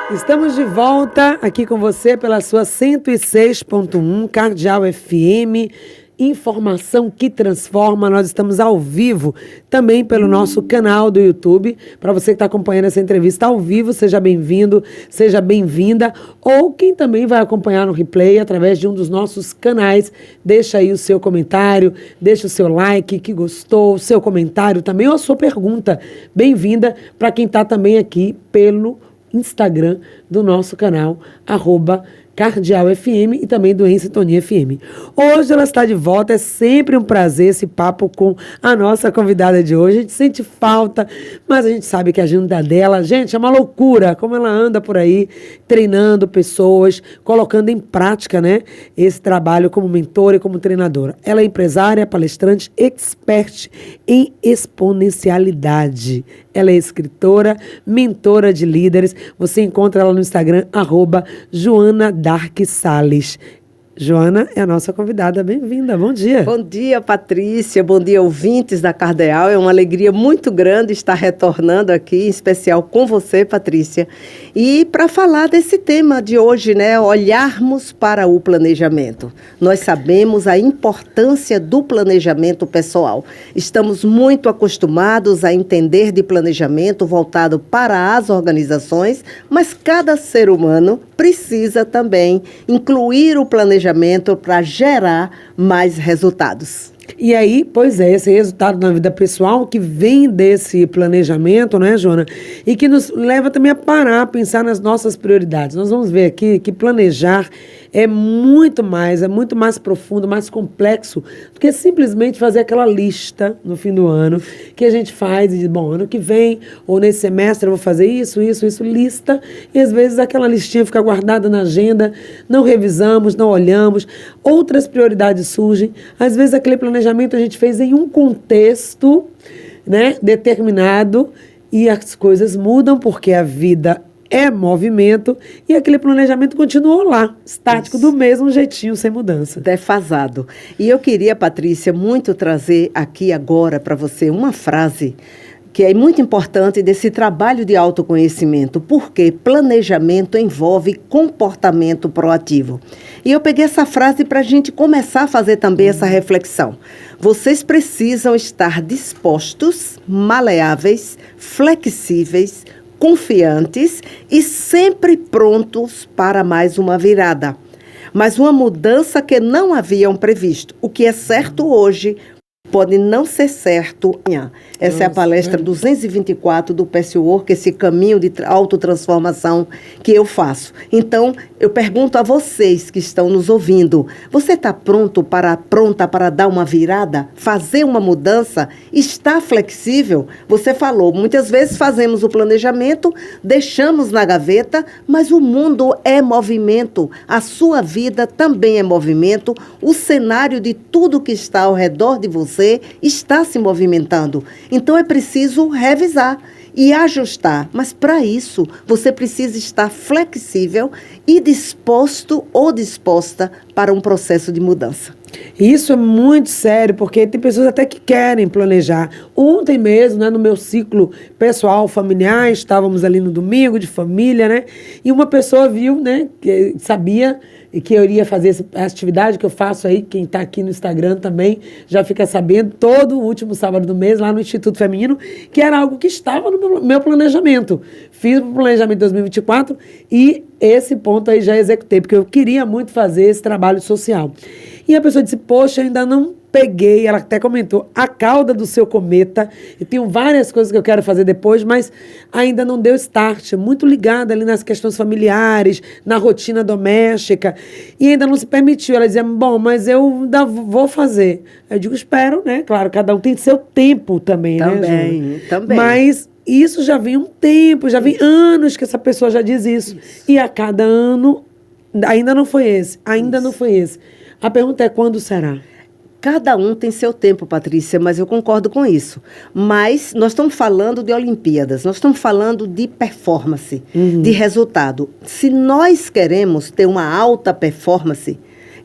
Estamos de volta aqui com você pela sua 106.1 Cardeal FM. Informação que transforma. Nós estamos ao vivo também pelo nosso canal do YouTube. Para você que está acompanhando essa entrevista ao vivo, seja bem-vindo, seja bem-vinda. Ou quem também vai acompanhar no replay através de um dos nossos canais, deixa aí o seu comentário, deixa o seu like, que gostou, o seu comentário também, ou a sua pergunta. Bem-vinda para quem está também aqui pelo Instagram do nosso canal, @Cardeal FM e também do Em Sintonia FM. Hoje ela está de volta, é sempre um prazer esse papo com a nossa convidada de hoje. A gente sente falta, mas a gente sabe que a agenda dela, gente, é uma loucura, como ela anda por aí, treinando pessoas, colocando em prática, né, esse trabalho como mentora e como treinadora. Ela é empresária, palestrante, expert em exponencialidade. Ela é escritora, mentora de líderes. Você encontra ela no Instagram, @Joana Dark Salles. Joana é a nossa convidada. Bem-vinda. Bom dia. Bom dia, Patrícia. Bom dia, ouvintes da Cardeal. É uma alegria muito grande estar retornando aqui, em especial com você, Patrícia. E para falar desse tema de hoje, né? Olharmos para o planejamento. Nós sabemos a importância do planejamento pessoal. Estamos muito acostumados a entender de planejamento voltado para as organizações, mas cada ser humano precisa também incluir o planejamento para gerar mais resultados. E aí, pois é, esse resultado na vida pessoal que vem desse planejamento, né, Joana? E que nos leva também a parar, a pensar nas nossas prioridades. Nós vamos ver aqui que planejar é muito mais profundo, mais complexo do que simplesmente fazer aquela lista no fim do ano que a gente faz e diz, bom, ano que vem ou nesse semestre eu vou fazer isso, lista, e às vezes aquela listinha fica guardada na agenda, não revisamos, não olhamos, outras prioridades surgem, às vezes aquele planejamento a gente fez em um contexto, né, determinado e as coisas mudam porque a vida é movimento e aquele planejamento continuou lá, estático, isso, do mesmo jeitinho, sem mudança. Defasado. E eu queria, Patrícia, muito trazer aqui agora para você uma frase que é muito importante desse trabalho de autoconhecimento, porque planejamento envolve comportamento proativo. E eu peguei essa frase para a gente começar a fazer também essa reflexão. Vocês precisam estar dispostos, maleáveis, flexíveis, confiantes e sempre prontos para mais uma virada. Mas uma mudança que não haviam previsto. O que é certo hoje pode não ser certo amanhã. Essa é a palestra 224 do Patchwork, esse caminho de autotransformação que eu faço. Então, eu pergunto a vocês que estão nos ouvindo, você está pronta para dar uma virada? Fazer uma mudança? Está flexível? Você falou, muitas vezes fazemos o planejamento, deixamos na gaveta, mas o mundo é movimento, a sua vida também é movimento, o cenário de tudo que está ao redor de você está se movimentando. Então, é preciso revisar e ajustar. Mas, para isso, você precisa estar flexível e disposto ou disposta para um processo de mudança. Isso é muito sério, porque tem pessoas até que querem planejar. Ontem mesmo, né, no meu ciclo pessoal, familiar, estávamos ali no domingo de família, né? E uma pessoa viu, né, que sabia que eu iria fazer essa atividade que eu faço aí, quem está aqui no Instagram também já fica sabendo, todo o último sábado do mês, lá no Instituto Feminino, que era algo que estava no meu planejamento. Fiz o planejamento de 2024 e esse ponto aí já executei, porque eu queria muito fazer esse trabalho social. E a pessoa disse, poxa, eu ainda não peguei, ela até comentou, a cauda do seu cometa, e tenho várias coisas que eu quero fazer depois, mas ainda não deu start, muito ligada ali nas questões familiares, na rotina doméstica, e ainda não se permitiu. Ela dizia, bom, mas eu ainda vou fazer. Eu digo, espero, né? Claro, cada um tem seu tempo também, né? Também. Mas isso já vem um tempo, já vem anos que essa pessoa já diz isso. E a cada ano, ainda não foi esse. A pergunta é, quando será? Cada um tem seu tempo, Patrícia, mas eu concordo com isso. Mas nós estamos falando de Olimpíadas, nós estamos falando de performance, de resultado. Se nós queremos ter uma alta performance,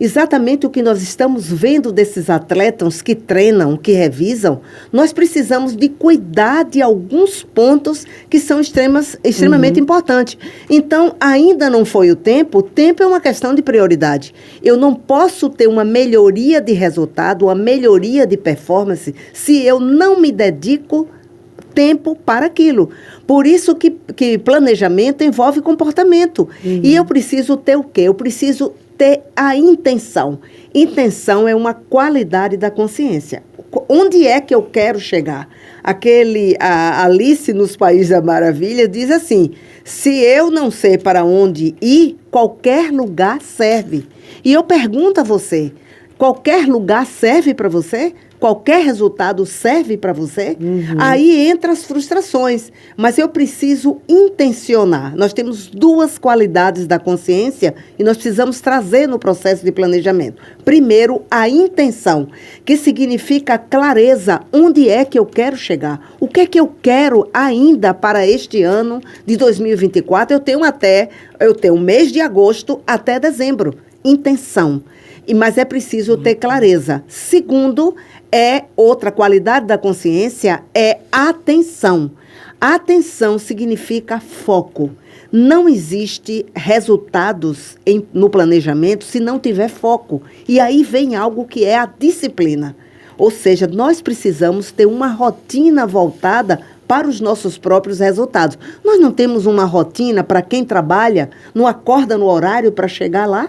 exatamente o que nós estamos vendo desses atletas que treinam, que revisam, nós precisamos de cuidar de alguns pontos que são extremamente importantes. Então, ainda não foi o tempo é uma questão de prioridade. Eu não posso ter uma melhoria de resultado, uma melhoria de performance, se eu não me dedico tempo para aquilo. Por isso que planejamento envolve comportamento. E eu preciso ter o quê? Eu preciso ter a intenção. Intenção é uma qualidade da consciência. Onde é que eu quero chegar? A Alice nos Países da Maravilha diz assim, se eu não sei para onde ir, qualquer lugar serve. E eu pergunto a você, qualquer lugar serve para você? Qualquer resultado serve para você? Aí entram as frustrações. Mas eu preciso intencionar. Nós temos duas qualidades da consciência e nós precisamos trazer no processo de planejamento. Primeiro, a intenção, que significa clareza. Onde é que eu quero chegar? O que é que eu quero ainda para este ano de 2024? Eu tenho o mês de agosto até dezembro. Intenção. Mas é preciso ter clareza. Segundo, outra qualidade da consciência é atenção. Atenção significa foco. Não existe resultados no planejamento se não tiver foco. E aí vem algo que é a disciplina. Ou seja, nós precisamos ter uma rotina voltada para os nossos próprios resultados. Nós não temos uma rotina para quem trabalha, não acorda no horário para chegar lá.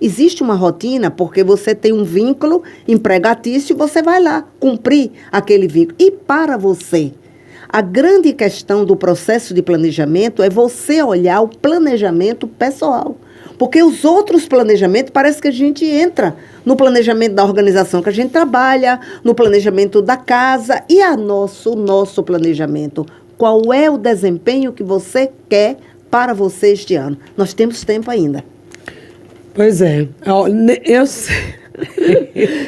Existe uma rotina porque você tem um vínculo empregatício e você vai lá cumprir aquele vínculo. E para você, a grande questão do processo de planejamento é você olhar o planejamento pessoal. Porque os outros planejamentos, parece que a gente entra no planejamento da organização que a gente trabalha, no planejamento da casa e o nosso planejamento. Qual é o desempenho que você quer para você este ano? Nós temos tempo ainda. Pois é.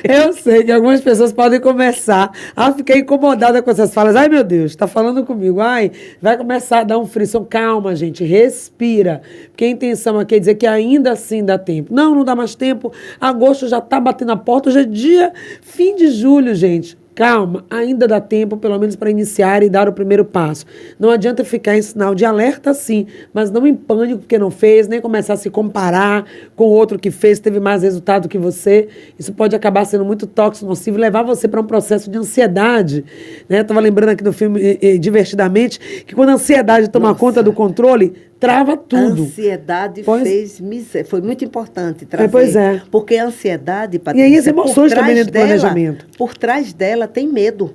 Eu sei que algumas pessoas podem começar a ficar incomodadas com essas falas. Ai, meu Deus, está falando comigo. Ai, vai começar a dar um frisson. Calma, gente, respira. Porque a intenção aqui é dizer que ainda assim dá tempo. Não dá mais tempo. Agosto já está batendo a porta. Hoje é fim de julho, gente. Calma, ainda dá tempo, pelo menos, para iniciar e dar o primeiro passo. Não adianta ficar em sinal de alerta, sim, mas não em pânico porque não fez, nem começar a se comparar com outro que fez, teve mais resultado que você. Isso pode acabar sendo muito tóxico, nocivo e levar você para um processo de ansiedade. Estava lembrando aqui do filme Divertidamente, que quando a ansiedade toma conta do controle, trava tudo. A ansiedade foi muito importante trazer. Pois é. Porque a ansiedade, Patrícia, e aí as emoções também dentro do planejamento. Por trás dela tem medo.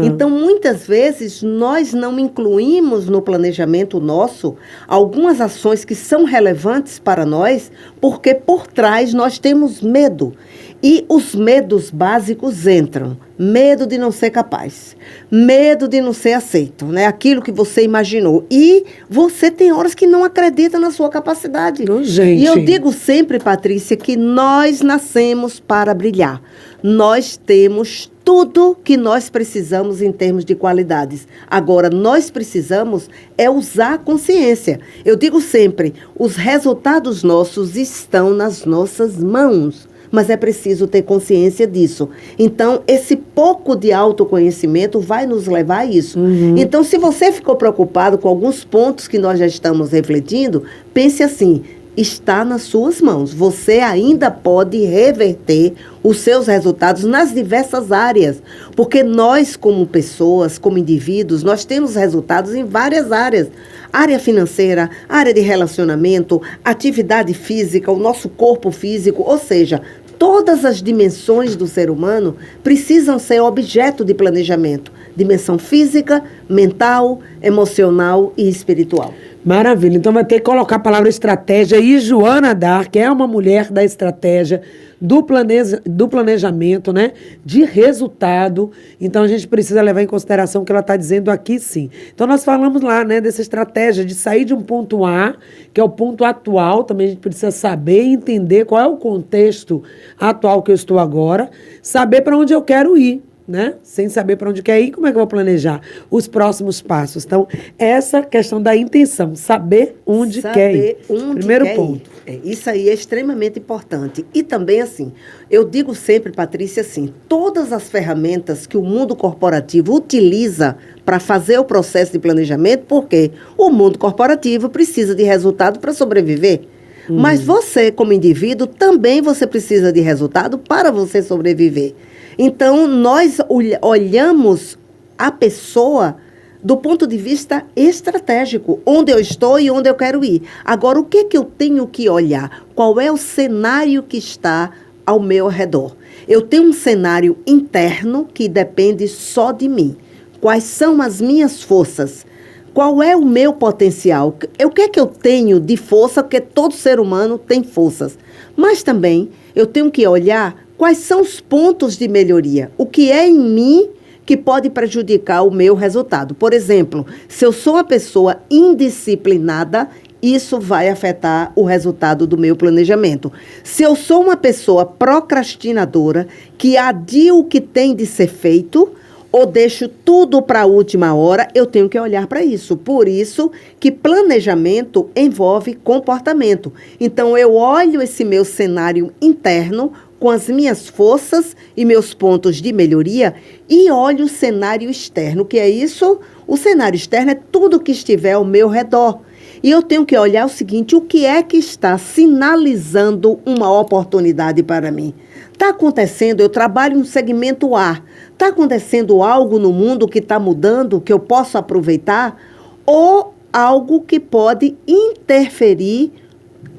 Então, muitas vezes, nós não incluímos no planejamento nosso algumas ações que são relevantes para nós, porque por trás nós temos medo. E os medos básicos entram. Medo de não ser capaz. Medo de não ser aceito, né? Aquilo que você imaginou. E você tem horas que não acredita na sua capacidade. Gente. E eu digo sempre, Patrícia, que nós nascemos para brilhar. Nós temos tudo que nós precisamos em termos de qualidades. Agora, nós precisamos usar a consciência. Eu digo sempre, os resultados nossos estão nas nossas mãos. Mas é preciso ter consciência disso. Então, esse pouco de autoconhecimento vai nos levar a isso. Então, se você ficou preocupado com alguns pontos que nós já estamos refletindo, pense assim, está nas suas mãos. Você ainda pode reverter os seus resultados nas diversas áreas. Porque nós, como pessoas, como indivíduos, nós temos resultados em várias áreas. Área financeira, área de relacionamento, atividade física, o nosso corpo físico, ou seja, todas as dimensões do ser humano precisam ser objeto de planejamento. Dimensão física, mental, emocional e espiritual. Maravilha. Então vai ter que colocar a palavra estratégia. E Joana Dark é uma mulher da estratégia, do planejamento, né? De resultado. Então a gente precisa levar em consideração o que ela está dizendo aqui, sim. Então nós falamos lá, né, dessa estratégia de sair de um ponto A, que é o ponto atual. Também a gente precisa saber e entender qual é o contexto atual que eu estou agora, saber para onde eu quero ir. né? Sem saber para onde quer ir, como é que eu vou planejar os próximos passos? Então, essa questão da intenção, saber onde quer ir. Primeiro ponto. Isso aí é extremamente importante. E também, assim, eu digo sempre, Patrícia, assim, todas as ferramentas que o mundo corporativo utiliza para fazer o processo de planejamento, porque o mundo corporativo precisa de resultado para sobreviver. Mas você, como indivíduo, também você precisa de resultado para você sobreviver. Então, nós olhamos a pessoa do ponto de vista estratégico, onde eu estou e onde eu quero ir. Agora, o que que eu tenho que olhar? Qual é o cenário que está ao meu redor? Eu tenho um cenário interno que depende só de mim. Quais são as minhas forças? Qual é o meu potencial? O que é que eu tenho de força? Porque todo ser humano tem forças. Mas também eu tenho que olhar quais são os pontos de melhoria. O que é em mim que pode prejudicar o meu resultado. Por exemplo, se eu sou uma pessoa indisciplinada, isso vai afetar o resultado do meu planejamento. Se eu sou uma pessoa procrastinadora, que adia o que tem de ser feito, ou deixo tudo para a última hora, eu tenho que olhar para isso. Por isso que planejamento envolve comportamento. Então, eu olho esse meu cenário interno com as minhas forças e meus pontos de melhoria e olho o cenário externo. O que é isso? O cenário externo é tudo que estiver ao meu redor. E eu tenho que olhar o seguinte, o que é que está sinalizando uma oportunidade para mim? Está acontecendo, eu trabalho no segmento A, está acontecendo algo no mundo que está mudando, que eu posso aproveitar, ou algo que pode interferir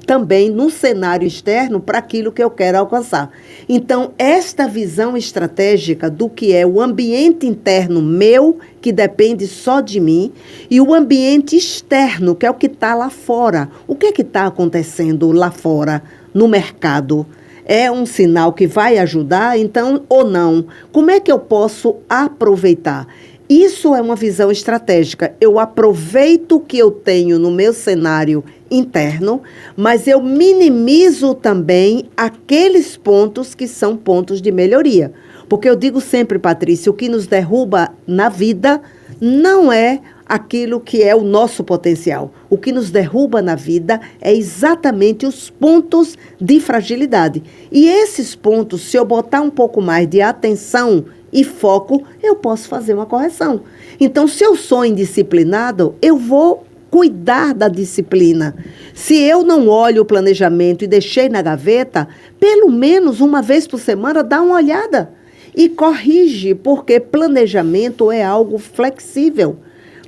também no cenário externo para aquilo que eu quero alcançar. Então, esta visão estratégica do que é o ambiente interno meu, que depende só de mim, e o ambiente externo, que é o que está lá fora. O que é que está acontecendo lá fora, no mercado? É um sinal que vai ajudar, então, ou não? Como é que eu posso aproveitar? Isso é uma visão estratégica. Eu aproveito o que eu tenho no meu cenário interno, mas eu minimizo também aqueles pontos que são pontos de melhoria. Porque eu digo sempre, Patrícia, o que nos derruba na vida não é aquilo que é o nosso potencial. O que nos derruba na vida é exatamente os pontos de fragilidade. E esses pontos, se eu botar um pouco mais de atenção e foco, eu posso fazer uma correção. Então, se eu sou indisciplinado, eu vou cuidar da disciplina. Se eu não olho o planejamento e deixei na gaveta, pelo menos uma vez por semana, dá uma olhada e corrige, porque planejamento é algo flexível.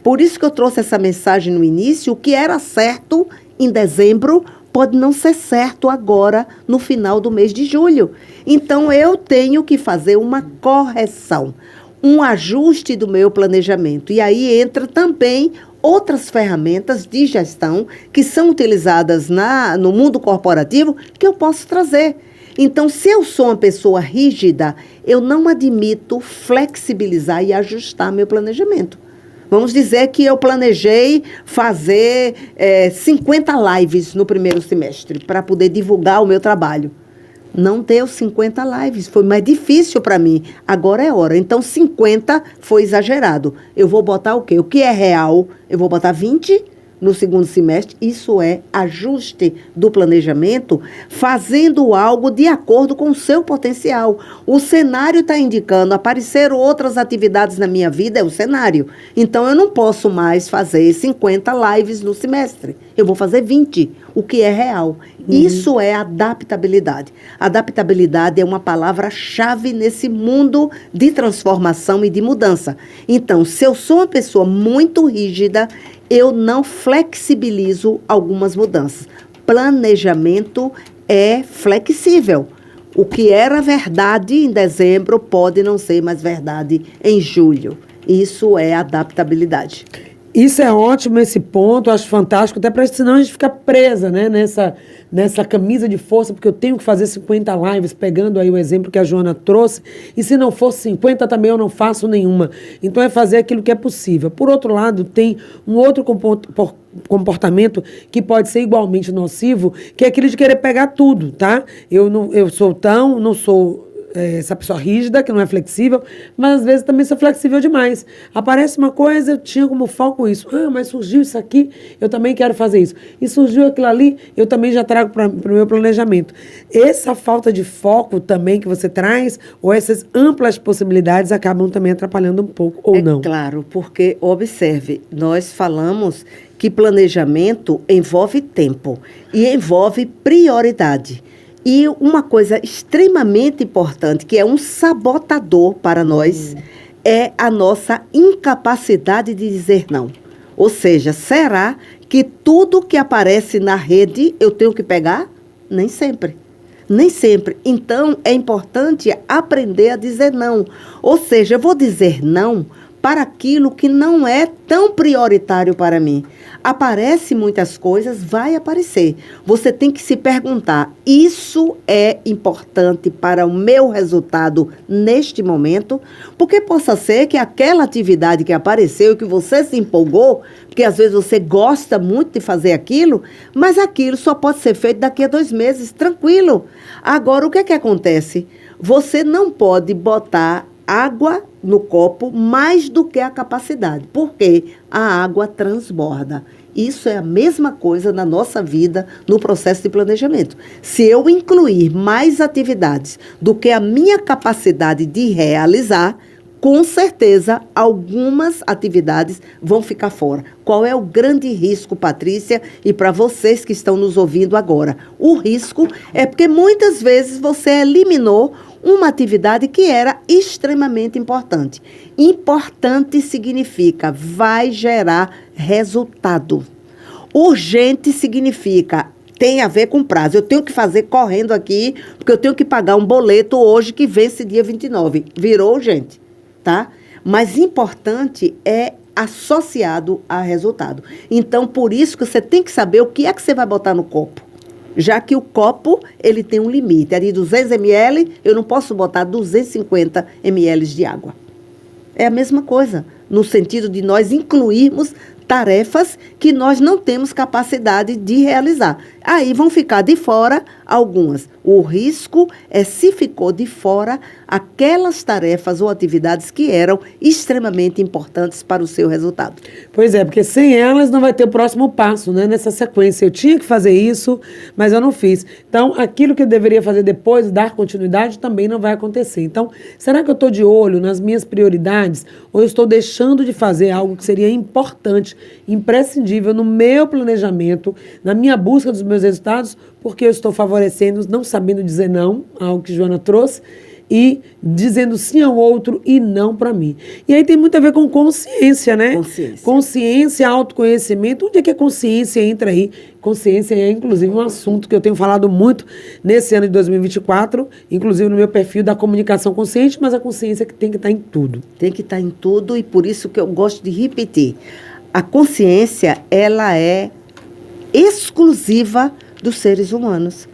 Por isso que eu trouxe essa mensagem no início, o que era certo em dezembro pode não ser certo agora, no final do mês de julho. Então, eu tenho que fazer uma correção, um ajuste do meu planejamento. E aí entra também outras ferramentas de gestão que são utilizadas no mundo corporativo que eu posso trazer. Então, se eu sou uma pessoa rígida, eu não admito flexibilizar e ajustar meu planejamento. Vamos dizer que eu planejei fazer 50 lives no primeiro semestre para poder divulgar o meu trabalho. Não deu 50 lives, foi mais difícil para mim. Agora é hora. Então, 50 foi exagerado. Eu vou botar o quê? O que é real? Eu vou botar 20 no segundo semestre. Isso é ajuste do planejamento, fazendo algo de acordo com o seu potencial. O cenário está indicando, apareceram outras atividades na minha vida, é o cenário. Então, eu não posso mais fazer 50 lives no semestre. Eu vou fazer 20, o que é real. Isso é adaptabilidade. Adaptabilidade é uma palavra-chave nesse mundo de transformação e de mudança. Então, se eu sou uma pessoa muito rígida, eu não flexibilizo algumas mudanças. Planejamento é flexível. O que era verdade em dezembro pode não ser mais verdade em julho. Isso é adaptabilidade. Isso é ótimo, esse ponto, acho fantástico, até para senão a gente fica presa, né, nessa camisa de força, porque eu tenho que fazer 50 lives, pegando aí o exemplo que a Joana trouxe, e se não fosse 50 também eu não faço nenhuma. Então é fazer aquilo que é possível. Por outro lado, tem um outro comportamento que pode ser igualmente nocivo, que é aquele de querer pegar tudo, tá? Eu sou essa pessoa rígida, que não é flexível, mas às vezes também sou flexível demais. Aparece uma coisa, eu tinha como foco isso. Ah, mas surgiu isso aqui, eu também quero fazer isso. E surgiu aquilo ali, eu também já trago para o meu planejamento. Essa falta de foco também que você traz, ou essas amplas possibilidades, acabam também atrapalhando um pouco, ou não? Claro, porque, observe, nós falamos que planejamento envolve tempo e envolve prioridade. E uma coisa extremamente importante, que é um sabotador para nós, é a nossa incapacidade de dizer não. Ou seja, será que tudo que aparece na rede eu tenho que pegar? Nem sempre. Nem sempre. Então, é importante aprender a dizer não. Ou seja, eu vou dizer não para aquilo que não é tão prioritário para mim. Aparece muitas coisas, vai aparecer. Você tem que se perguntar, isso é importante para o meu resultado neste momento? Porque possa ser que aquela atividade que apareceu, que você se empolgou, porque às vezes você gosta muito de fazer aquilo, mas aquilo só pode ser feito daqui a 2 meses, tranquilo. Agora, o que é que acontece? Você não pode botar água no copo mais do que a capacidade, porque a água transborda. Isso é a mesma coisa na nossa vida, no processo de planejamento. Se eu incluir mais atividades do que a minha capacidade de realizar, com certeza algumas atividades vão ficar fora. Qual é o grande risco, Patrícia, e para vocês que estão nos ouvindo agora? O risco é porque muitas vezes você eliminou uma atividade que era extremamente importante. Importante significa vai gerar resultado. Urgente significa tem a ver com prazo. Eu tenho que fazer correndo aqui, porque eu tenho que pagar um boleto hoje que vence dia 29. Virou urgente, tá? Mas importante é associado a resultado. Então, por isso que você tem que saber o que é que você vai botar no copo. Já que o copo, ele tem um limite. É de 200 ml, eu não posso botar 250 ml de água. É a mesma coisa, no sentido de nós incluirmos tarefas que nós não temos capacidade de realizar. Aí vão ficar de fora algumas. O risco é se ficou de fora aquelas tarefas ou atividades que eram extremamente importantes para o seu resultado. Pois é, porque sem elas não vai ter o próximo passo, né? Nessa sequência. Eu tinha que fazer isso, mas eu não fiz. Então, aquilo que eu deveria fazer depois, dar continuidade, também não vai acontecer. Então, será que eu estou de olho nas minhas prioridades ou eu estou deixando de fazer algo que seria importante, imprescindível no meu planejamento, na minha busca dos meus resultados, porque eu estou favorecendo, não sabendo dizer não, algo que Joana trouxe, e dizendo sim ao outro e não para mim. E aí tem muito a ver com consciência, né? Consciência, autoconhecimento. Onde é que a consciência entra aí? Consciência é, inclusive, um assunto que eu tenho falado muito nesse ano de 2024, inclusive no meu perfil da comunicação consciente, mas a consciência que tem que estar em tudo. Tem que estar em tudo e por isso que eu gosto de repetir. A consciência, ela é exclusiva dos seres humanos.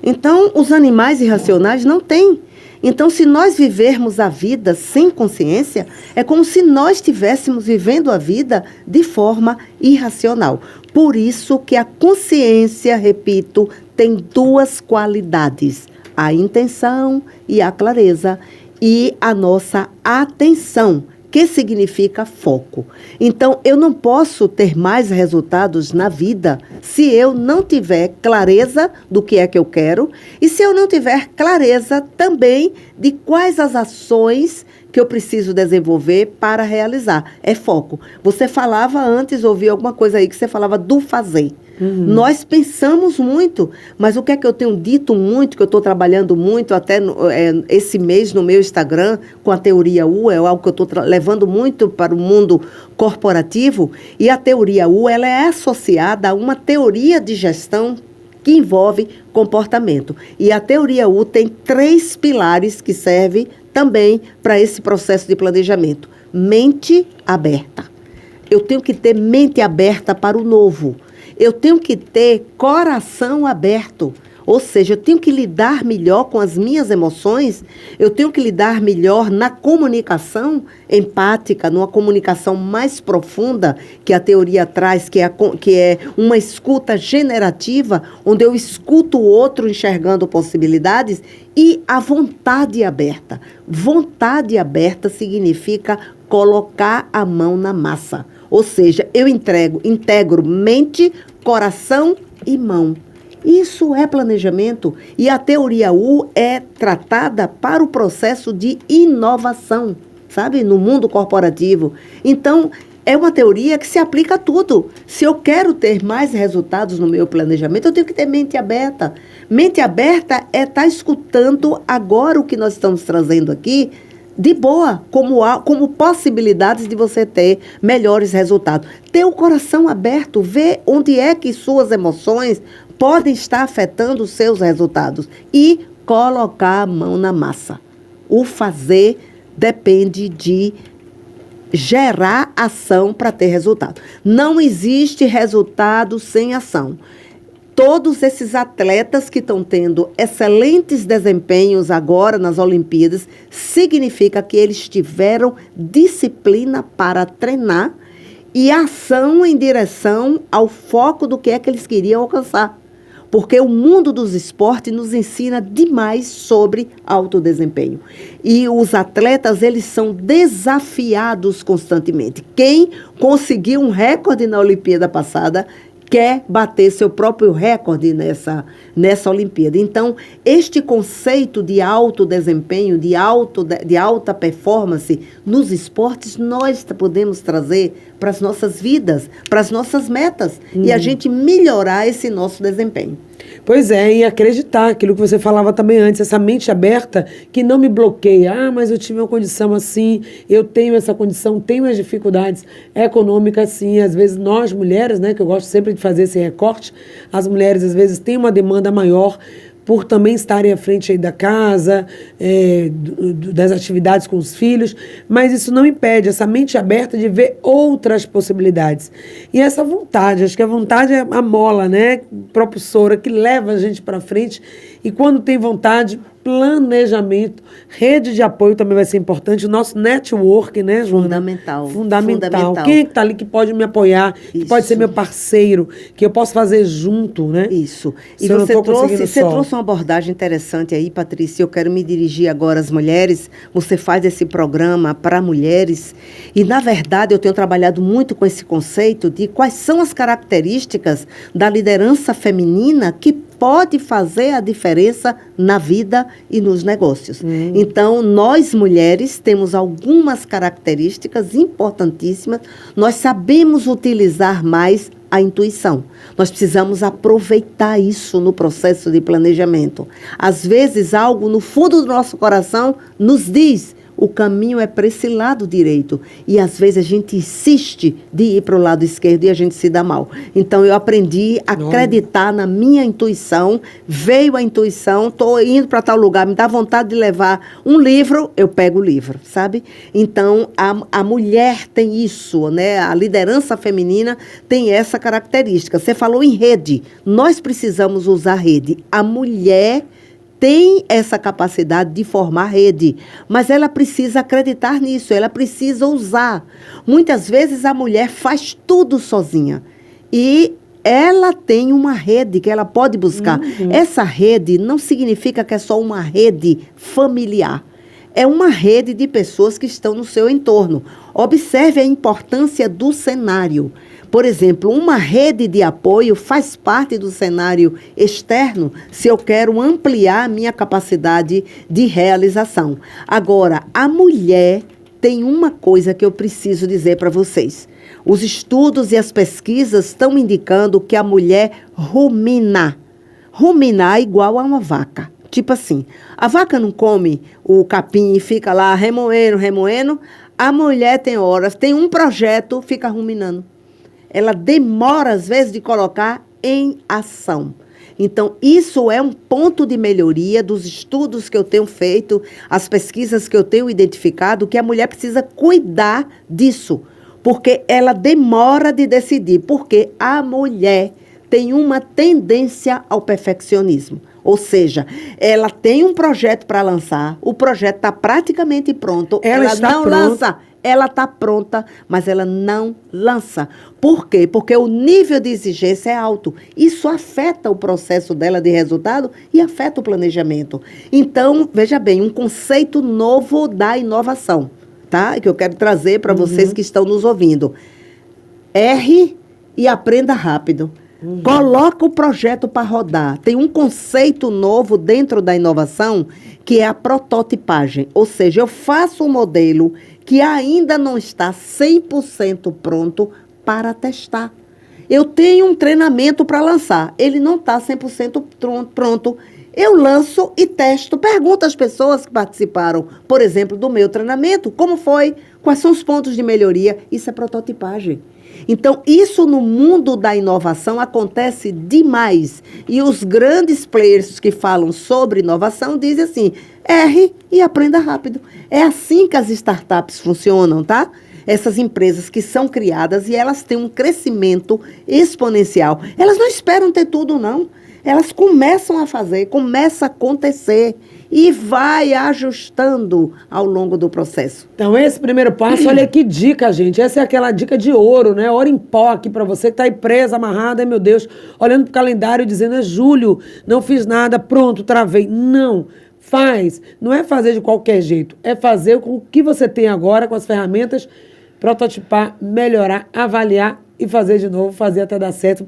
Então, os animais irracionais não têm. Então, se nós vivermos a vida sem consciência, é como se nós estivéssemos vivendo a vida de forma irracional. Por isso que a consciência, repito, tem 2 qualidades: a intenção e a clareza, e a nossa atenção, que significa foco. Então, eu não posso ter mais resultados na vida se eu não tiver clareza do que é que eu quero e se eu não tiver clareza também de quais as ações que eu preciso desenvolver para realizar. É foco. Você falava antes, ouvi alguma coisa aí que você falava do fazer. Nós pensamos muito, mas o que é que eu tenho dito muito, que eu estou trabalhando muito, até esse mês no meu Instagram, com a teoria U, é algo que eu estou levando muito para o mundo corporativo, e a teoria U, ela é associada a uma teoria de gestão que envolve comportamento. E a teoria U tem 3 pilares que servem também para esse processo de planejamento. Mente aberta. Eu tenho que ter mente aberta para o novo. Eu tenho que ter coração aberto. Ou seja, eu tenho que lidar melhor com as minhas emoções, eu tenho que lidar melhor na comunicação empática, numa comunicação mais profunda que a teoria traz, que é uma escuta generativa, onde eu escuto o outro enxergando possibilidades, e a vontade aberta. Vontade aberta significa colocar a mão na massa. Ou seja, eu integro mente, coração e mão. Isso é planejamento. E a teoria U é tratada para o processo de inovação, sabe? No mundo corporativo. Então, é uma teoria que se aplica a tudo. Se eu quero ter mais resultados no meu planejamento, eu tenho que ter mente aberta. Mente aberta é estar escutando agora o que nós estamos trazendo aqui, de boa, como possibilidades de você ter melhores resultados. Ter o coração aberto, ver onde é que suas emoções podem estar afetando os seus resultados e colocar a mão na massa. O fazer depende de gerar ação para ter resultado. Não existe resultado sem ação. Todos esses atletas que estão tendo excelentes desempenhos agora nas Olimpíadas, significa que eles tiveram disciplina para treinar e ação em direção ao foco do que é que eles queriam alcançar. Porque o mundo dos esportes nos ensina demais sobre alto desempenho. E os atletas, eles são desafiados constantemente. Quem conseguiu um recorde na Olimpíada passada quer bater seu próprio recorde nessa Olimpíada. Então, este conceito de alto desempenho, de alta performance nos esportes, nós podemos trazer para as nossas vidas, para as nossas metas, e a gente melhorar esse nosso desempenho. Pois é, e acreditar, aquilo que você falava também antes, essa mente aberta que não me bloqueia. Ah, mas eu tive uma condição assim, eu tenho essa condição, tenho as dificuldades econômicas, sim. Às vezes nós, mulheres, né, que eu gosto sempre de fazer esse recorte, as mulheres às vezes têm uma demanda maior por também estarem à frente aí da casa, das atividades com os filhos, mas isso não impede essa mente aberta de ver outras possibilidades. E essa vontade, acho que a vontade é a mola, né, propulsora, que leva a gente para frente, e quando tem vontade, planejamento, rede de apoio também vai ser importante, o nosso network, né, Joana? Fundamental. Quem é que está ali que pode me apoiar, que pode ser meu parceiro, que eu posso fazer junto, né? Isso. E você trouxe uma abordagem interessante aí, Patrícia. Eu quero me dirigir agora às mulheres. Você faz esse programa para mulheres. E, na verdade, eu tenho trabalhado muito com esse conceito de quais são as características da liderança feminina que pode fazer a diferença na vida e nos negócios. Então, nós mulheres temos algumas características importantíssimas. Nós sabemos utilizar mais a intuição. Nós precisamos aproveitar isso no processo de planejamento. Às vezes, algo no fundo do nosso coração nos diz: o caminho é para esse lado direito. E, às vezes, a gente insiste de ir para o lado esquerdo e a gente se dá mal. Então, eu aprendi a acreditar na minha intuição. Veio a intuição, estou indo para tal lugar, me dá vontade de levar um livro, eu pego o livro, sabe? Então, a mulher tem isso, né? A liderança feminina tem essa característica. Você falou em rede. Nós precisamos usar rede. A mulher tem essa capacidade de formar rede, mas ela precisa acreditar nisso, ela precisa usar. Muitas vezes a mulher faz tudo sozinha e ela tem uma rede que ela pode buscar. Essa rede não significa que é só uma rede familiar. É uma rede de pessoas que estão no seu entorno. Observe a importância do cenário. Por exemplo, uma rede de apoio faz parte do cenário externo se eu quero ampliar a minha capacidade de realização. Agora, a mulher tem uma coisa que eu preciso dizer para vocês. Os estudos e as pesquisas estão indicando que a mulher rumina. Ruminar é igual a uma vaca. Tipo assim, a vaca não come o capim e fica lá remoendo. A mulher tem horas, tem um projeto, fica ruminando. Ela demora, às vezes, de colocar em ação. Então, isso é um ponto de melhoria dos estudos que eu tenho feito, as pesquisas que eu tenho identificado, que a mulher precisa cuidar disso, porque ela demora de decidir, porque a mulher tem uma tendência ao perfeccionismo. Ou seja, ela tem um projeto para lançar, o projeto está praticamente pronto, ela não lança. Ela está pronta, mas ela não lança. Por quê? Porque o nível de exigência é alto. Isso afeta o processo dela de resultado e afeta o planejamento. Então, veja bem, um conceito novo da inovação, tá? Que eu quero trazer para vocês que estão nos ouvindo. Erre e aprenda rápido. Coloca o projeto para rodar. Tem um conceito novo dentro da inovação que é a prototipagem. Ou seja, eu faço um modelo que ainda não está 100% pronto para testar. Eu tenho um treinamento para lançar. Ele não está 100% pronto. Eu lanço e testo. Pergunto às pessoas que participaram, por exemplo, do meu treinamento, como foi, quais são os pontos de melhoria. Isso é prototipagem. Então, isso no mundo da inovação acontece demais. E os grandes players que falam sobre inovação dizem assim, erre e aprenda rápido. É assim que as startups funcionam, tá? Essas empresas que são criadas e elas têm um crescimento exponencial. Elas não esperam ter tudo, não. Elas começam a fazer, começa a acontecer e vai ajustando ao longo do processo. Então, esse primeiro passo, olha que dica, gente. Essa é aquela dica de ouro, né? Ouro em pó aqui pra você que tá aí presa, amarrada, ai meu Deus, olhando pro calendário e dizendo, é julho, não fiz nada, pronto, travei. Não, faz. Não é fazer de qualquer jeito, é fazer com o que você tem agora, com as ferramentas, prototipar, melhorar, avaliar e fazer de novo, fazer até dar certo.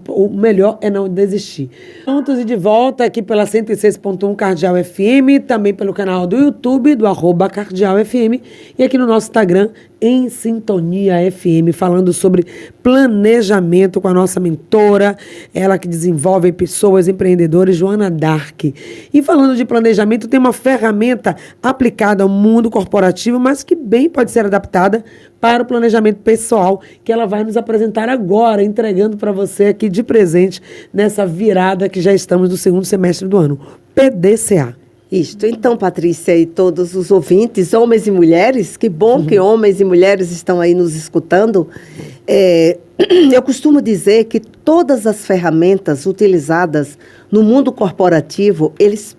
O melhor é não desistir. Juntos e de volta aqui pela 106.1 Cardeal FM, também pelo canal do YouTube, do @Cardeal FM, e aqui no nosso Instagram, Em Sintonia FM, falando sobre planejamento com a nossa mentora, ela que desenvolve pessoas, empreendedores, Joana Dark. E falando de planejamento, tem uma ferramenta aplicada ao mundo corporativo, mas que bem pode ser adaptada para o planejamento pessoal, que ela vai nos apresentar agora, entregando para você aqui de presente nessa virada que já estamos no segundo semestre do ano, PDCA. Isto. Então, Patrícia e todos os ouvintes, homens e mulheres, que bom que homens e mulheres estão aí nos escutando. Eu costumo dizer que todas as ferramentas utilizadas no mundo corporativo,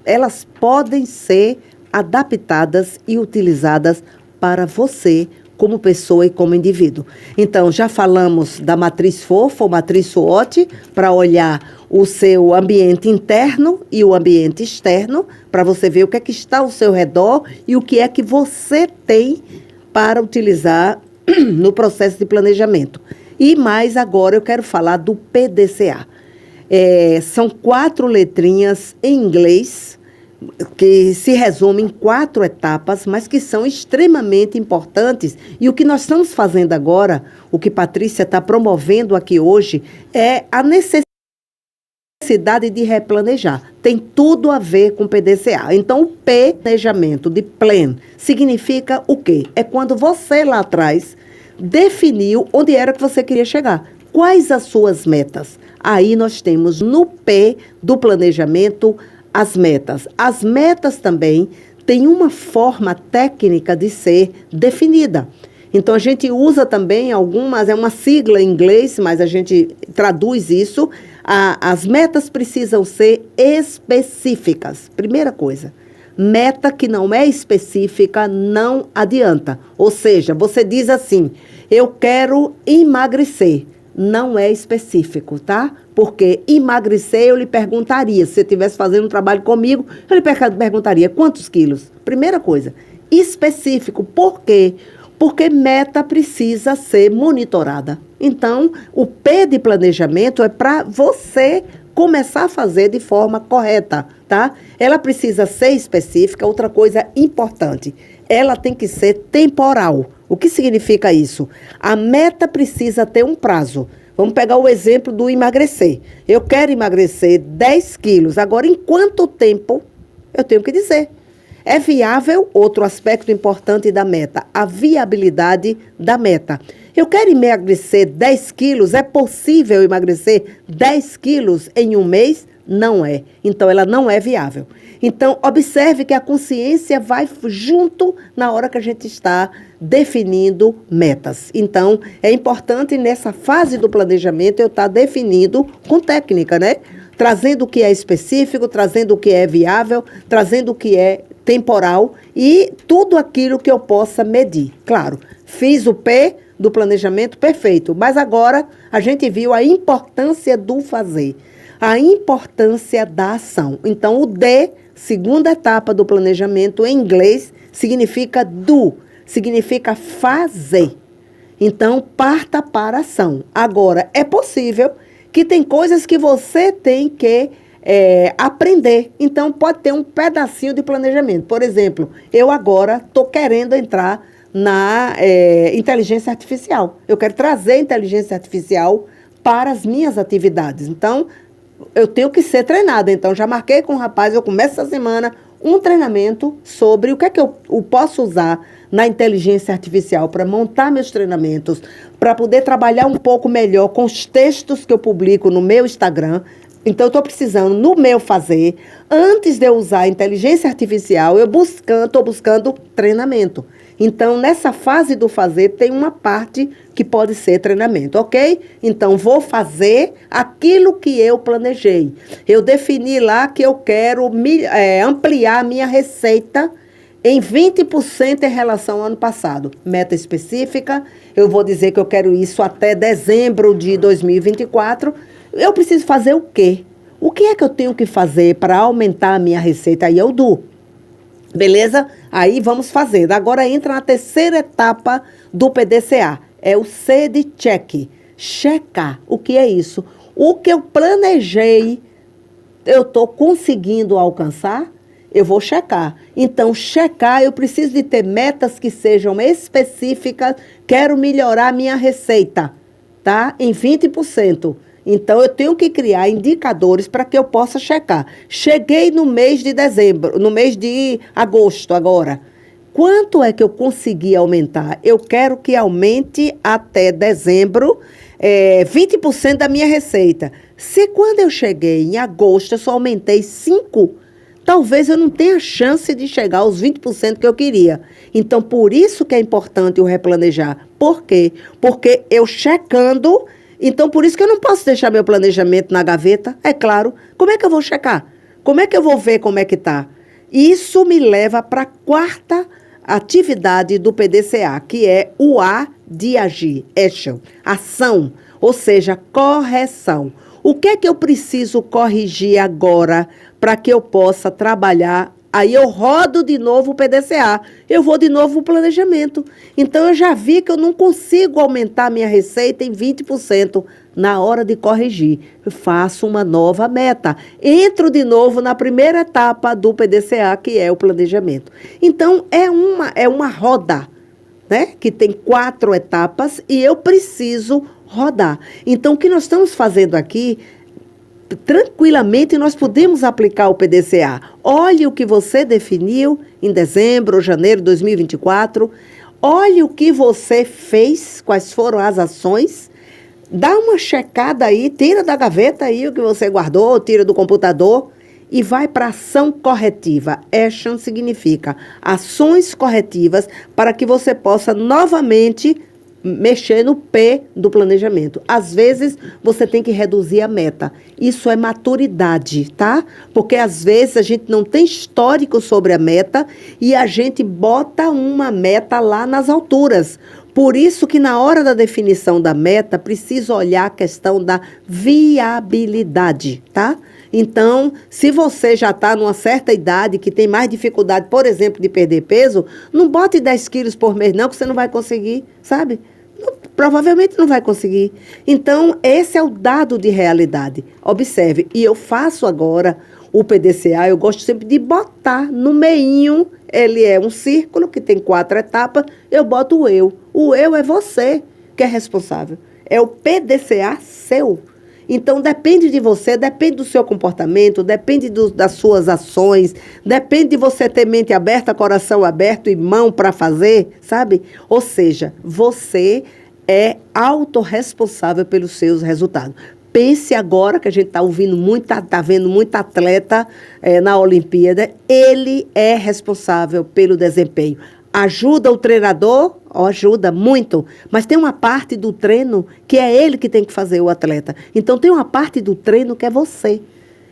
elas podem ser adaptadas e utilizadas para você, como pessoa e como indivíduo. Então, já falamos da matriz FOFA, ou matriz SWOT, para olhar o seu ambiente interno e o ambiente externo, para você ver o que é que está ao seu redor e o que é que você tem para utilizar no processo de planejamento. E mais agora eu quero falar do PDCA. São 4 letrinhas em inglês, que se resume em 4 etapas, mas que são extremamente importantes. E o que nós estamos fazendo agora, o que Patrícia está promovendo aqui hoje, é a necessidade de replanejar. Tem tudo a ver com PDCA. Então, o planejamento de plan significa o quê? É quando você lá atrás definiu onde era que você queria chegar. Quais as suas metas? Aí nós temos no P do planejamento as metas. As metas também têm uma forma técnica de ser definida. Então, a gente usa também algumas, é uma sigla em inglês, mas a gente traduz isso. As metas precisam ser específicas. Primeira coisa, meta que não é específica não adianta. Ou seja, você diz assim, eu quero emagrecer. Não é específico, tá? Porque emagrecer, eu lhe perguntaria, se você estivesse fazendo um trabalho comigo, eu lhe perguntaria quantos quilos? Primeira coisa, específico. Por quê? Porque meta precisa ser monitorada. Então, o P de planejamento é para você começar a fazer de forma correta, tá? Ela precisa ser específica. Outra coisa importante, ela tem que ser temporal. O que significa isso? A meta precisa ter um prazo. Vamos pegar o exemplo do emagrecer. Eu quero emagrecer 10 quilos. Agora, em quanto tempo eu tenho que dizer? É viável? Outro aspecto importante da meta, a viabilidade da meta. Eu quero emagrecer 10 quilos, é possível emagrecer 10 quilos em um mês? Não é. Então, ela não é viável. Então, observe que a consciência vai junto na hora que a gente está definindo metas. Então, é importante nessa fase do planejamento eu estar definindo com técnica, né? Trazendo o que é específico, trazendo o que é viável, trazendo o que é temporal e tudo aquilo que eu possa medir. Claro, fiz o P do planejamento, perfeito, mas agora a gente viu a importância do fazer, a importância da ação. Então, o D, segunda etapa do planejamento, em inglês, significa do, significa fazer. Então, parta para a ação. Agora, é possível que tem coisas que você tem que aprender. Então, pode ter um pedacinho de planejamento. Por exemplo, eu agora estou querendo entrar na inteligência artificial. Eu quero trazer inteligência artificial para as minhas atividades. Então, eu tenho que ser treinada. Então, já marquei com o rapaz, eu começo essa semana um treinamento sobre o que é que eu posso usar na inteligência artificial para montar meus treinamentos, para poder trabalhar um pouco melhor com os textos que eu publico no meu Instagram. Então, eu estou precisando, no meu fazer, antes de eu usar a inteligência artificial, eu estou buscando treinamento. Então, nessa fase do fazer, tem uma parte que pode ser treinamento, ok? Então, vou fazer aquilo que eu planejei. Eu defini lá que eu quero ampliar a minha receita em 20% em relação ao ano passado. Meta específica, eu vou dizer que eu quero isso até dezembro de 2024. Eu preciso fazer o quê? O que é que eu tenho que fazer para aumentar a minha receita? Aí eu dou. Beleza? Aí vamos fazer. Agora entra na terceira etapa do PDCA. É o C de check. Checar. O que é isso? O que eu planejei, eu estou conseguindo alcançar? Eu vou checar. Então, checar, eu preciso de ter metas que sejam específicas. Quero melhorar a minha receita, tá? Em 20%. Então, eu tenho que criar indicadores para que eu possa checar. Cheguei no mês de dezembro, no mês de agosto agora. Quanto é que eu consegui aumentar? Eu quero que aumente até dezembro 20% da minha receita. Se quando eu cheguei em agosto eu só aumentei 5%, talvez eu não tenha chance de chegar aos 20% que eu queria. Então, por isso que é importante o replanejar. Por quê? Porque eu checando... Então, por isso que eu não posso deixar meu planejamento na gaveta, é claro. Como é que eu vou checar? Como é que eu vou ver como é que está? Isso me leva para a quarta atividade do PDCA, que é o A de agir, action, ação, ou seja, correção. O que é que eu preciso corrigir agora para que eu possa trabalhar? Aí eu rodo de novo o PDCA, eu vou de novo o planejamento. Então, eu já vi que eu não consigo aumentar a minha receita em 20% na hora de corrigir. Eu faço uma nova meta. Entro de novo na primeira etapa do PDCA, que é o planejamento. Então, é uma roda, né? Que tem 4 etapas e eu preciso rodar. Então, o que nós estamos fazendo aqui... tranquilamente nós podemos aplicar o PDCA. Olhe o que você definiu em dezembro ou janeiro de 2024. Olhe o que você fez, quais foram as ações. Dá uma checada aí, tira da gaveta aí o que você guardou, tira do computador e vai para ação corretiva. Action significa ações corretivas para que você possa novamente mexer no P do planejamento. Às vezes, você tem que reduzir a meta. Isso é maturidade, tá? Porque, às vezes, a gente não tem histórico sobre a meta e a gente bota uma meta lá nas alturas. Por isso que, na hora da definição da meta, precisa olhar a questão da viabilidade, tá? Então, se você já está numa certa idade, que tem mais dificuldade, por exemplo, de perder peso, não bote 10 quilos por mês, não, que você não vai conseguir, sabe? Provavelmente não vai conseguir. Então, esse é o dado de realidade. Observe, e eu faço agora o PDCA, eu gosto sempre de botar no meinho, ele é um círculo que tem 4 etapas, eu boto o eu. O eu é você que é responsável. É o PDCA seu. Então, depende de você, depende do seu comportamento, depende das suas ações, depende de você ter mente aberta, coração aberto e mão para fazer, sabe? Ou seja, você é autorresponsável pelos seus resultados. pense agora, que a gente está ouvindo muito, está vendo muito atleta na Olimpíada, ele é responsável pelo desempenho. Ajuda o treinador? Ajuda muito, mas tem uma parte do treino que é ele que tem que fazer o atleta. Então, tem uma parte do treino que é você.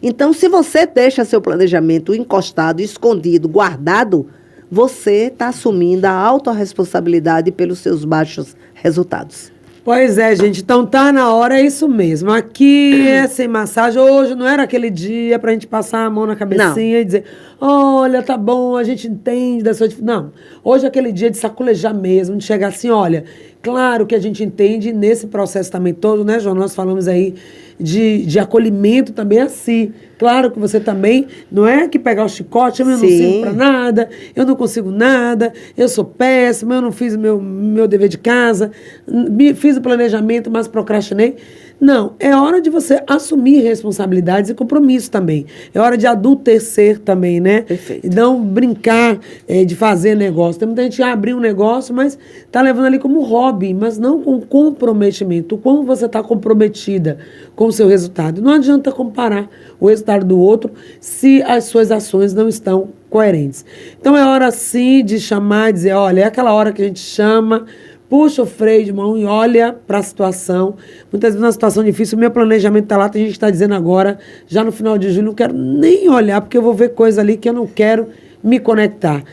Então, se você deixa seu planejamento encostado, escondido, guardado, você está assumindo a autorresponsabilidade pelos seus baixos resultados. Pois é, gente. Então tá na hora, é isso mesmo. Aqui é sem massagem. Hoje não era aquele dia pra gente passar a mão na cabecinha e dizer, olha, tá bom, a gente entende da sua dificuldade. Não. Hoje é aquele dia de sacolejar mesmo, de chegar assim, olha, claro que a gente entende nesse processo também todo, né, João? Nós falamos aí de acolhimento também assim. Claro que você também não é que pegar o chicote, eu não sirvo pra nada, eu não consigo nada, eu sou péssima, eu não fiz meu dever de casa, fiz o planejamento, mas procrastinei. Não, é hora de você assumir responsabilidades e compromisso também. É hora de adultecer também, né? Perfeito. E não brincar de fazer negócio. Tem muita gente que abre um negócio, mas está levando ali como hobby, mas não com comprometimento. O quão você está comprometida com o seu resultado. Não adianta comparar o resultado do outro se as suas ações não estão coerentes. Então é hora sim de chamar e dizer, olha, é aquela hora que a gente chama, puxa o freio de mão e olha para a situação. Muitas vezes, numa situação difícil, o meu planejamento está lá, tem gente que está dizendo agora, já no final de julho, não quero nem olhar, porque eu vou ver coisa ali que eu não quero me conectar.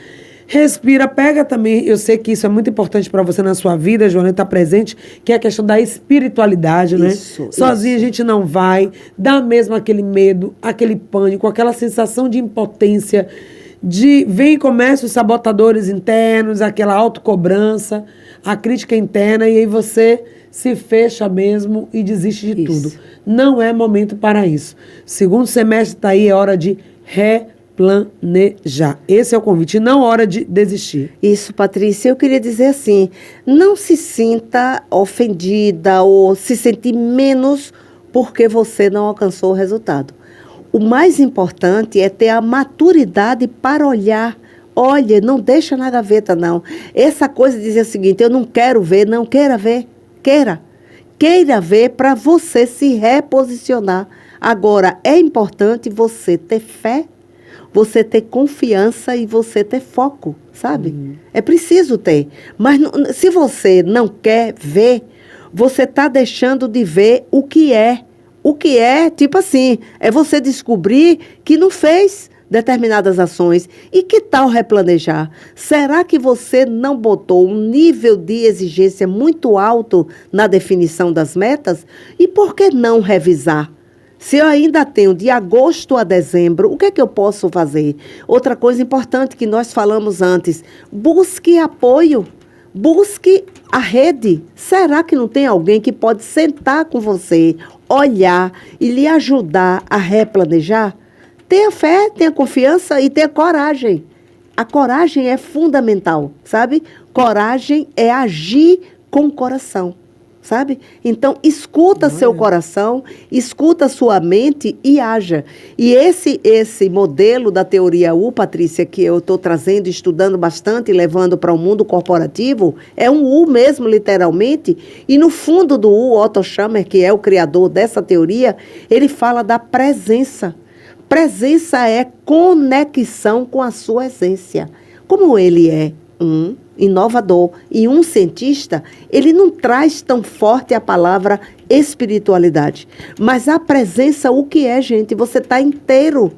Respira, pega também, eu sei que isso é muito importante para você na sua vida, Joana, estar presente, que é a questão da espiritualidade, né? Sozinha a gente não vai, dá mesmo aquele medo, aquele pânico, aquela sensação de impotência, vem e começa os sabotadores internos, aquela autocobrança, a crítica interna, e aí você se fecha mesmo e desiste de tudo. Não é momento para isso. Segundo semestre está aí, é hora de replanejar. Esse é o convite, não hora de desistir. Isso, Patrícia, eu queria dizer assim, não se sinta ofendida ou se sentir menos porque você não alcançou o resultado. O mais importante é ter a maturidade para olhar. Olha, não deixa na gaveta, não. Essa coisa de dizer o seguinte, eu não quero ver, não queira ver. Queira. Queira ver para você se reposicionar. Agora, é importante você ter fé, você ter confiança e você ter foco, sabe? É preciso ter. Mas se você não quer ver, você está deixando de ver o que é. O que é, tipo assim, é você descobrir que não fez determinadas ações. E que tal replanejar? Será que você não botou um nível de exigência muito alto na definição das metas? E por que não revisar? Se eu ainda tenho de agosto a dezembro, o que é que eu posso fazer? Outra coisa importante que nós falamos antes, busque apoio. Busque a rede. Será que não tem alguém que pode sentar com você, olhar e lhe ajudar a replanejar? Tenha fé, tenha confiança e tenha coragem. A coragem é fundamental, sabe? Coragem é agir com o coração, sabe? Então, escuta seu coração, escuta sua mente e haja. E esse modelo da teoria U, Patrícia, que eu estou trazendo, estudando bastante e levando para o mundo corporativo, é um U mesmo, literalmente. E no fundo do U, Otto Schammer, que é o criador dessa teoria, ele fala da presença. Presença é conexão com a sua essência. Como ele é um inovador e um cientista, ele não traz tão forte a palavra espiritualidade. Mas a presença, o que é, gente? Você está inteiro,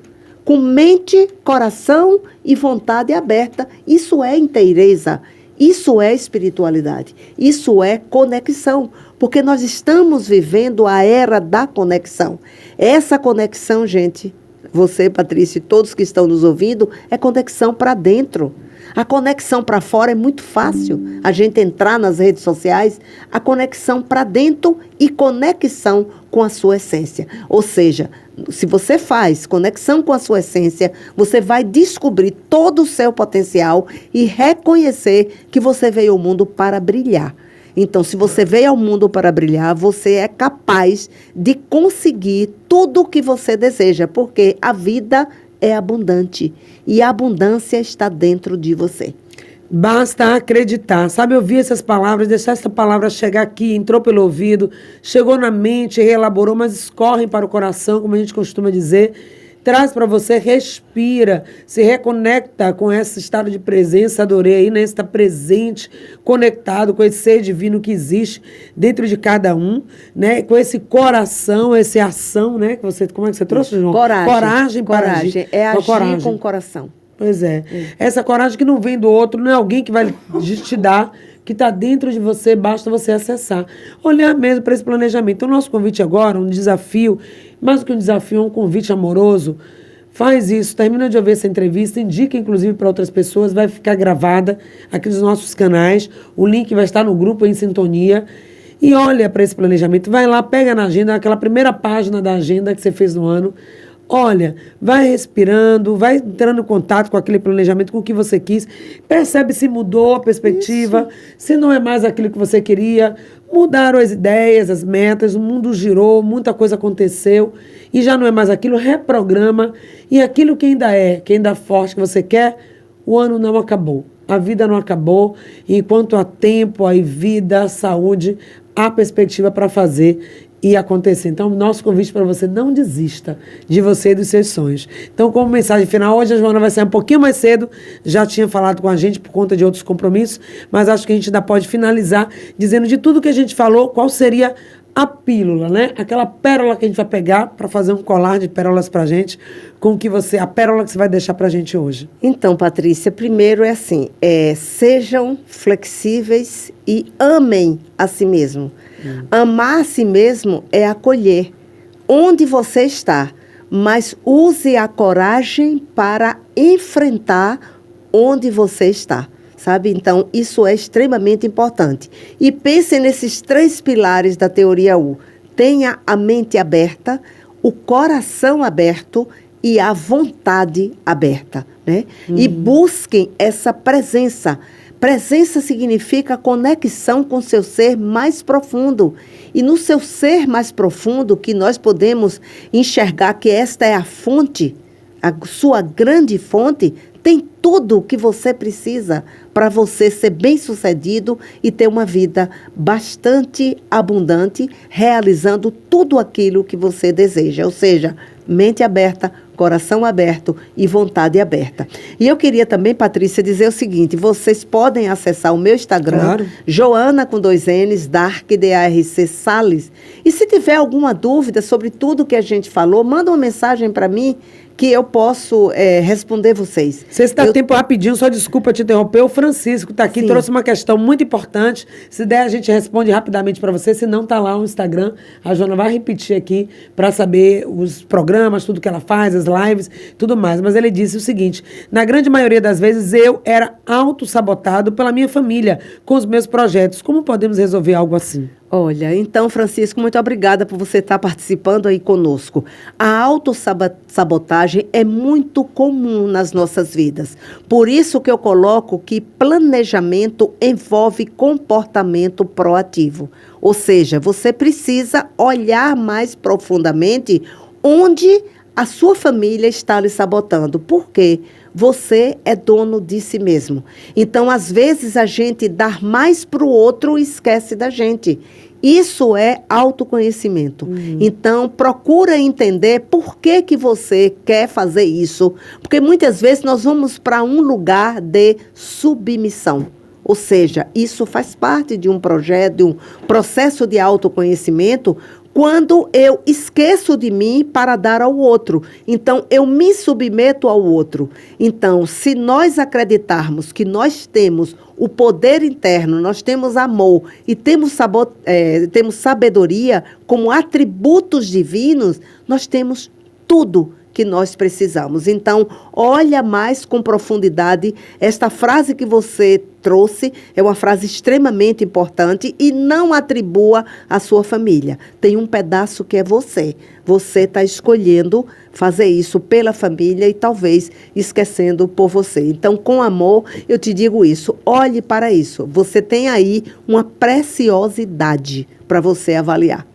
com mente, coração e vontade aberta. Isso é inteireza. Isso é espiritualidade. Isso é conexão. Porque nós estamos vivendo a era da conexão. Essa conexão, gente, você, Patrícia, e todos que estão nos ouvindo, é conexão para dentro. A conexão para fora é muito fácil. A gente entrar nas redes sociais, a conexão para dentro e conexão com a sua essência. Ou seja, se você faz conexão com a sua essência, você vai descobrir todo o seu potencial e reconhecer que você veio ao mundo para brilhar. Então, se você veio ao mundo para brilhar, você é capaz de conseguir tudo o que você deseja, porque a vida é abundante e a abundância está dentro de você. Basta acreditar. Sabe, ouvir essas palavras, deixar essa palavra chegar aqui, entrou pelo ouvido, chegou na mente, reelaborou, mas escorrem para o coração, como a gente costuma dizer. Traz para você, respira, se reconecta com esse estado de presença, adorei aí, né? Está presente, conectado com esse ser divino que existe dentro de cada um, né? Com esse coração, essa ação, né? Que você, como é que você trouxe, João? Coragem. Para agir. É agir coragem. com o coração. Pois é. Essa coragem que não vem do outro, não é alguém que vai te dar, que está dentro de você, basta você acessar. Olhar mesmo para esse planejamento. Então, o nosso convite agora, um desafio, mais do que um desafio, é um convite amoroso. Faz isso, termina de ouvir essa entrevista, indica inclusive para outras pessoas, vai ficar gravada aqui nos nossos canais, o link vai estar no grupo em sintonia. E olha para esse planejamento, vai lá, pega na agenda, aquela primeira página da agenda que você fez no ano. Olha, vai respirando, vai entrando em contato com aquele planejamento, com o que você quis. Percebe se mudou a perspectiva, se não é mais aquilo que você queria. Mudaram as ideias, as metas, o mundo girou, muita coisa aconteceu e já não é mais aquilo, reprograma. E aquilo que ainda é, que ainda é forte, que você quer, o ano não acabou. A vida não acabou. E enquanto há tempo, há vida, há saúde, há perspectiva para fazer e acontecer. Então, nosso convite para você, não desista de você e dos seus sonhos. Então, como mensagem final, hoje a Joana vai sair um pouquinho mais cedo, já tinha falado com a gente por conta de outros compromissos, mas acho que a gente ainda pode finalizar dizendo de tudo que a gente falou, qual seria a pílula, né? Aquela pérola que a gente vai pegar para fazer um colar de pérolas para a gente, com que você, a pérola que você vai deixar para a gente hoje. Então, Patrícia, primeiro é assim, sejam flexíveis e amem a si mesmo. Amar a si mesmo é acolher onde você está, mas use a coragem para enfrentar onde você está, sabe? Então, isso é extremamente importante. E pense nesses 3 pilares da teoria U. Tenha a mente aberta, o coração aberto e a vontade aberta, né? E busquem essa presença. Presença significa conexão com seu ser mais profundo. E no seu ser mais profundo, que nós podemos enxergar que esta é a fonte, a sua grande fonte, tem tudo o que você precisa para você ser bem-sucedido e ter uma vida bastante abundante, realizando tudo aquilo que você deseja. Ou seja, mente aberta, coração aberto e vontade aberta. E eu queria também, Patrícia, dizer o seguinte, vocês podem acessar o meu Instagram, claro. Joana com 2 N's, Dark, D-A-R-C, Salles. E se tiver alguma dúvida sobre tudo que a gente falou, manda uma mensagem para mim, que eu posso responder vocês. Você está tempo rapidinho, só desculpa te interromper. O Francisco está aqui, trouxe uma questão muito importante. Se der, a gente responde rapidamente para você. Se não, está lá no Instagram. A Joana vai repetir aqui para saber os programas, tudo que ela faz, as lives, tudo mais. Mas ele disse o seguinte, na grande maioria das vezes eu era autossabotado pela minha família com os meus projetos. Como podemos resolver algo assim? Olha, então, Francisco, muito obrigada por você estar participando aí conosco. A autossabotagem é muito comum nas nossas vidas. Por isso que eu coloco que planejamento envolve comportamento proativo. Ou seja, você precisa olhar mais profundamente onde a sua família está lhe sabotando. Por quê? Você é dono de si mesmo. Então, às vezes, a gente dá mais para o outro e esquece da gente. Isso é autoconhecimento. Então, procura entender por que você quer fazer isso. Porque muitas vezes nós vamos para um lugar de submissão. Ou seja, isso faz parte de um projeto, de um processo de autoconhecimento, quando eu esqueço de mim para dar ao outro. Então, eu me submeto ao outro. Então, se nós acreditarmos que nós temos o poder interno, nós temos amor e temos sabedoria como atributos divinos, nós temos tudo que nós precisamos. Então, olha mais com profundidade. Esta frase que você trouxe é uma frase extremamente importante e não atribua à sua família. Tem um pedaço que é você. Você está escolhendo fazer isso pela família e talvez esquecendo por você. Então, com amor, eu te digo isso. Olhe para isso. Você tem aí uma preciosidade para você avaliar.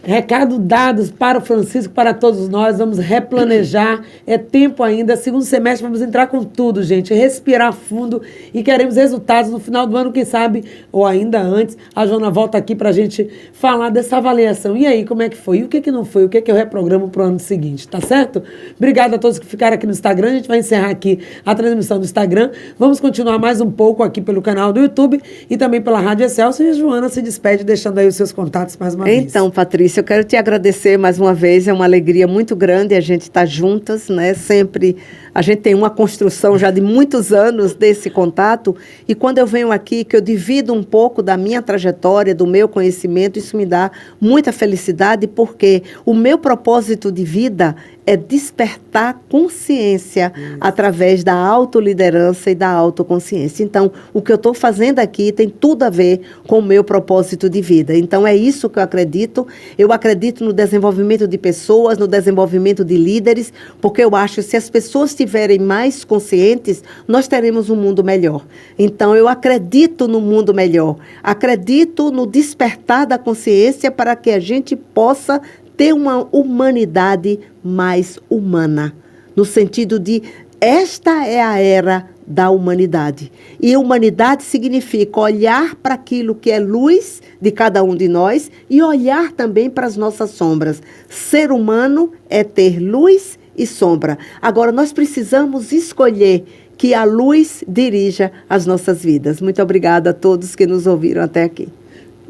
Recado dados para o Francisco, para todos nós. Vamos replanejar. É tempo ainda. Segundo semestre, vamos entrar com tudo, gente. Respirar fundo e queremos resultados no final do ano, quem sabe, ou ainda antes. A Joana volta aqui para a gente falar dessa avaliação. E aí, como é que foi? E o que não foi? O que eu reprogramo para o ano seguinte? Tá certo? Obrigada a todos que ficaram aqui no Instagram. A gente vai encerrar aqui a transmissão do Instagram. Vamos continuar mais um pouco aqui pelo canal do YouTube e também pela Rádio Excelsior. E a Joana se despede, deixando aí os seus contatos mais uma vez. Então, Patrícia, eu quero te agradecer mais uma vez, é uma alegria muito grande a gente estar juntas, né? Sempre a gente tem uma construção já de muitos anos desse contato, e quando eu venho aqui, que eu divido um pouco da minha trajetória, do meu conhecimento, isso me dá muita felicidade, porque o meu propósito de vida é despertar consciência através da autoliderança e da autoconsciência. Então, o que eu estou fazendo aqui tem tudo a ver com o meu propósito de vida. Então, é isso que eu acredito. Eu acredito no desenvolvimento de pessoas, no desenvolvimento de líderes, porque eu acho que se as pessoas estiverem mais conscientes, nós teremos um mundo melhor. Então, eu acredito no mundo melhor. Acredito no despertar da consciência para que a gente possa ter uma humanidade mais humana, no sentido de esta é a era da humanidade. E humanidade significa olhar para aquilo que é luz de cada um de nós e olhar também para as nossas sombras. Ser humano é ter luz e sombra. Agora, nós precisamos escolher que a luz dirija as nossas vidas. Muito obrigada a todos que nos ouviram até aqui.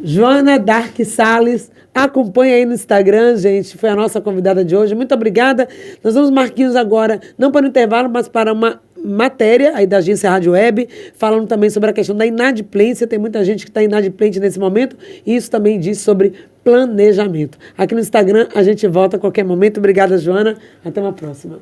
Joana Dark Salles, acompanha aí no Instagram, gente, foi a nossa convidada de hoje. Muito obrigada. Nós vamos, Marquinhos, agora, não para o intervalo, mas para uma matéria aí da agência Rádio Web, falando também sobre a questão da inadimplência. Tem muita gente que está inadimplente nesse momento, e isso também diz sobre planejamento. Aqui no Instagram, a gente volta a qualquer momento. Obrigada, Joana. Até uma próxima.